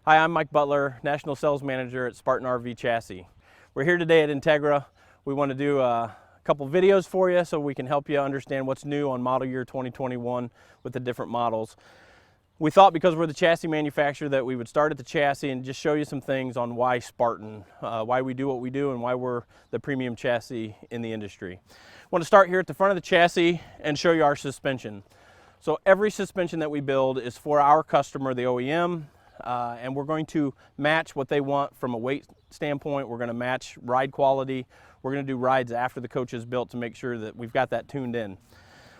Hi, I'm Mike Butler, National Sales Manager at Spartan RV Chassis. We're here today at Entegra. We want to do a couple videos for you so we can help you understand what's new on model year 2021 with the different models. We thought because we're the chassis manufacturer that we would start at the chassis and just show you some things on why Spartan, why we do what we do and why we're the premium chassis in the industry. I want to start here at the front of the chassis and show you our suspension. So every suspension that we build is for our customer, the OEM, and we're going to match what they want from a weight standpoint. We're going to match ride quality. We're going to do rides after the coach is built to make sure that we've got that tuned in.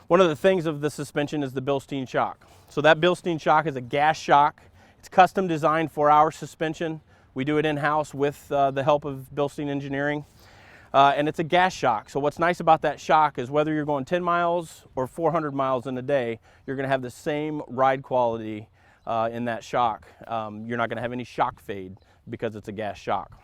One of the things of the suspension is the Bilstein Shock. So that Bilstein Shock is a gas shock. It's custom designed for our suspension. We do it in-house with the help of Bilstein Engineering. And it's a gas shock. So what's nice about that shock is whether you're going 10 miles or 400 miles in a day, you're going to have the same ride quality in that shock. You're not going to have any shock fade because it's a gas shock.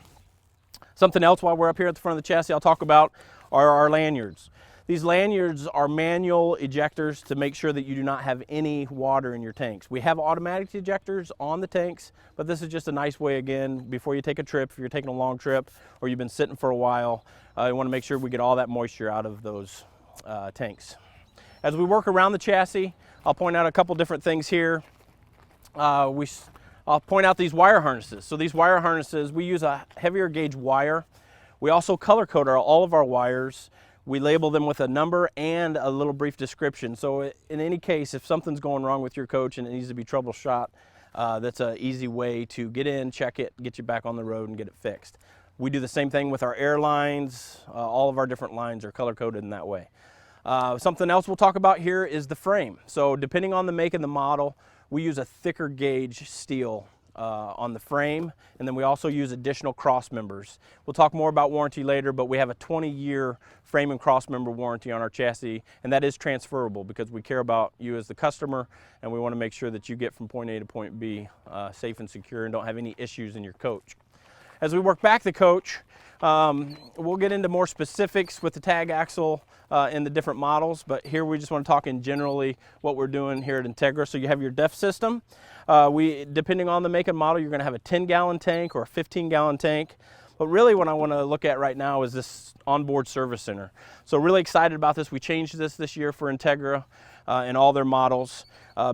Something else while we're up here at the front of the chassis I'll talk about are our lanyards. These lanyards are manual ejectors to make sure that you do not have any water in your tanks. We have automatic ejectors on the tanks, but this is just a nice way, again, before you take a trip, if you're taking a long trip or you've been sitting for a while, you want to make sure we get all that moisture out of those tanks. As we work around the chassis, I'll point out a couple different things here. I'll point out these wire harnesses. So these wire harnesses, we use a heavier gauge wire. We also color code all of our wires. We label them with a number and a little brief description. So in any case, if something's going wrong with your coach and it needs to be troubleshot, that's an easy way to get in, check it, get you back on the road and get it fixed. We do the same thing with our air lines. All of our different lines are color coded in that way. Something else we'll talk about here is the frame. So depending on the make and the model, we use a thicker gauge steel on the frame, and then we also use additional cross members. We'll talk more about warranty later, but we have a 20-year frame and cross member warranty on our chassis, and that is transferable because we care about you as the customer, and we want to make sure that you get from point A to point B safe and secure and don't have any issues in your coach. As we work back the coach, we'll get into more specifics with the tag axle in the different models, but here we just want to talk in generally what we're doing here at Entegra. So you have your DEF system. Depending on the make and model, you're going to have a 10-gallon tank or a 15-gallon tank. But really what I want to look at right now is this onboard service center. So really excited about this. We changed this year for Entegra in all their models.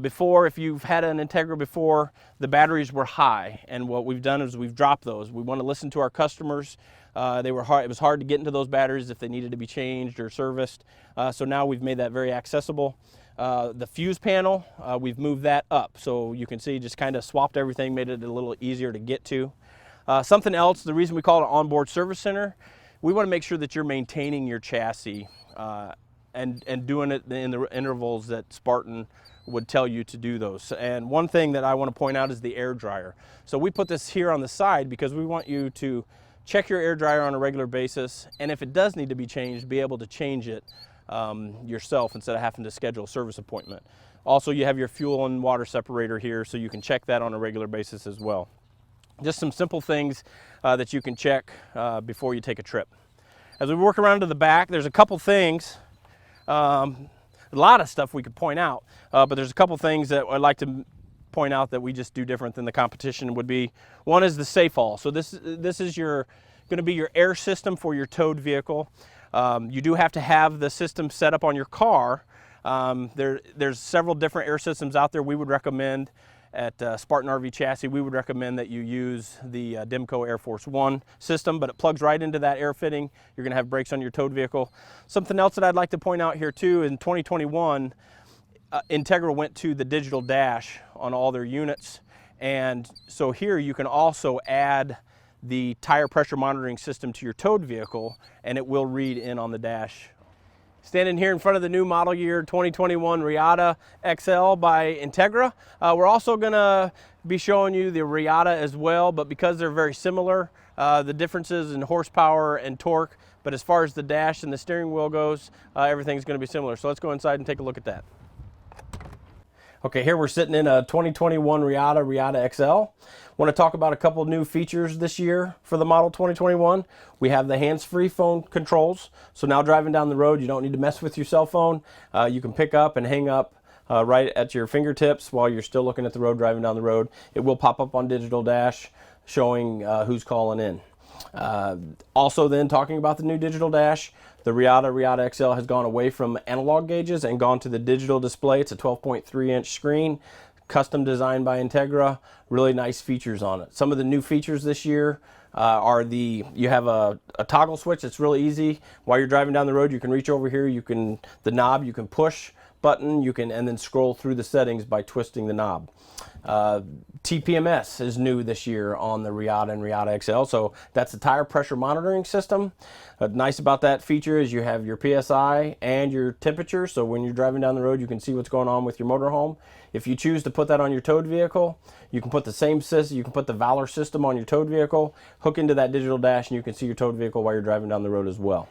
Before, if you've had an Entegra before, the batteries were high, and what we've done is we've dropped those. We want to listen to our customers. It was hard to get into those batteries if they needed to be changed or serviced. So now we've made that very accessible. The fuse panel, we've moved that up. So you can see just kind of swapped everything, made it a little easier to get to. Something else, the reason we call it an onboard service center, we want to make sure that you're maintaining your chassis and doing it in the intervals that Spartan would tell you to do those. And one thing that I want to point out is the air dryer. So we put this here on the side because we want you to check your air dryer on a regular basis, and if it does need to be changed, be able to change it yourself instead of having to schedule a service appointment. Also, you have your fuel and water separator here, so you can check that on a regular basis as well. Just some simple things that you can check before you take a trip. As we work around to the back, there's a couple things, a lot of stuff we could point out, but there's a couple things that I'd like to point out that we just do different than the competition would be. One is the safe haul. So this is going to be your air system for your towed vehicle. You do have to have the system set up on your car. There's several different air systems out there. We would recommend at Spartan RV Chassis, we would recommend that you use the Demco Air Force One system, but it plugs right into that air fitting. You're going to have brakes on your towed vehicle. Something else that I'd like to point out here too, in 2021, Entegra went to the digital dash on all their units, and so here you can also add the tire pressure monitoring system to your towed vehicle, and it will read in on the dash. Standing here in front of the new model year 2021 Reatta XL by Entegra. We're also going to be showing you the Reatta as well, but because they're very similar, the differences in horsepower and torque, but as far as the dash and the steering wheel goes, everything's going to be similar. So let's go inside and take a look at that. Okay, here we're sitting in a 2021 Reatta XL. Want to talk about a couple new features this year for the model 2021. We have the hands-free phone controls. So now driving down the road, you don't need to mess with your cell phone. You can pick up and hang up right at your fingertips while you're still looking at the road, driving down the road. It will pop up on digital dash showing who's calling in. Also then, talking about the new digital dash, the Reatta XL has gone away from analog gauges and gone to the digital display. It's a 12.3-inch screen, custom designed by Entegra. Really nice features on it. Some of the new features this year are you have a toggle switch. It's really easy. While you're driving down the road, you can reach over here. The knob, you can push button, and then scroll through the settings by twisting the knob. Tpms is new this year on the Reatta and Reatta XL, so that's the tire pressure monitoring system. Nice about that feature is you have your PSI and your temperature, so when you're driving down the road you can see what's going on with your motorhome. If you choose to put that on your towed vehicle, you can put the same system, you can put the Valor system on your towed vehicle, hook into that digital dash, and you can see your towed vehicle while you're driving down the road as well.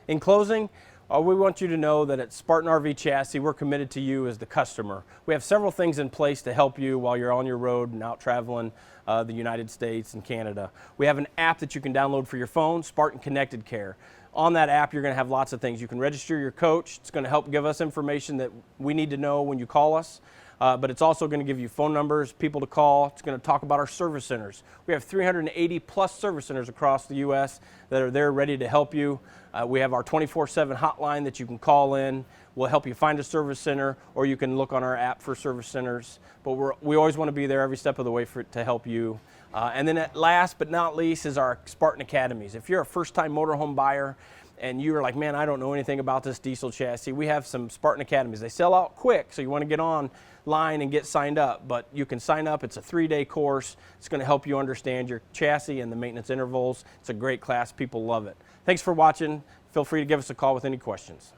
In closing, we want you to know that at Spartan RV Chassis, we're committed to you as the customer. We have several things in place to help you while you're on your road and out traveling the United States and Canada. We have an app that you can download for your phone, Spartan Connected Care. On that app, you're going to have lots of things. You can register your coach. It's going to help give us information that we need to know when you call us. But it's also going to give you phone numbers, people to call. It's going to talk about our service centers. We have 380 plus service centers across the U.S. that are there ready to help you. We have our 24/7 hotline that you can call in. We'll help you find a service center, or you can look on our app for service centers. But we always want to be there every step of the way to help you. And then last but not least is our Spartan Academies. If you're a first-time motorhome buyer and you're like, man, I don't know anything about this diesel chassis, we have some Spartan Academies. They sell out quick, so you want to get online and get signed up. But you can sign up. It's a 3-day course. It's going to help you understand your chassis and the maintenance intervals. It's a great class. People love it. Thanks for watching. Feel free to give us a call with any questions.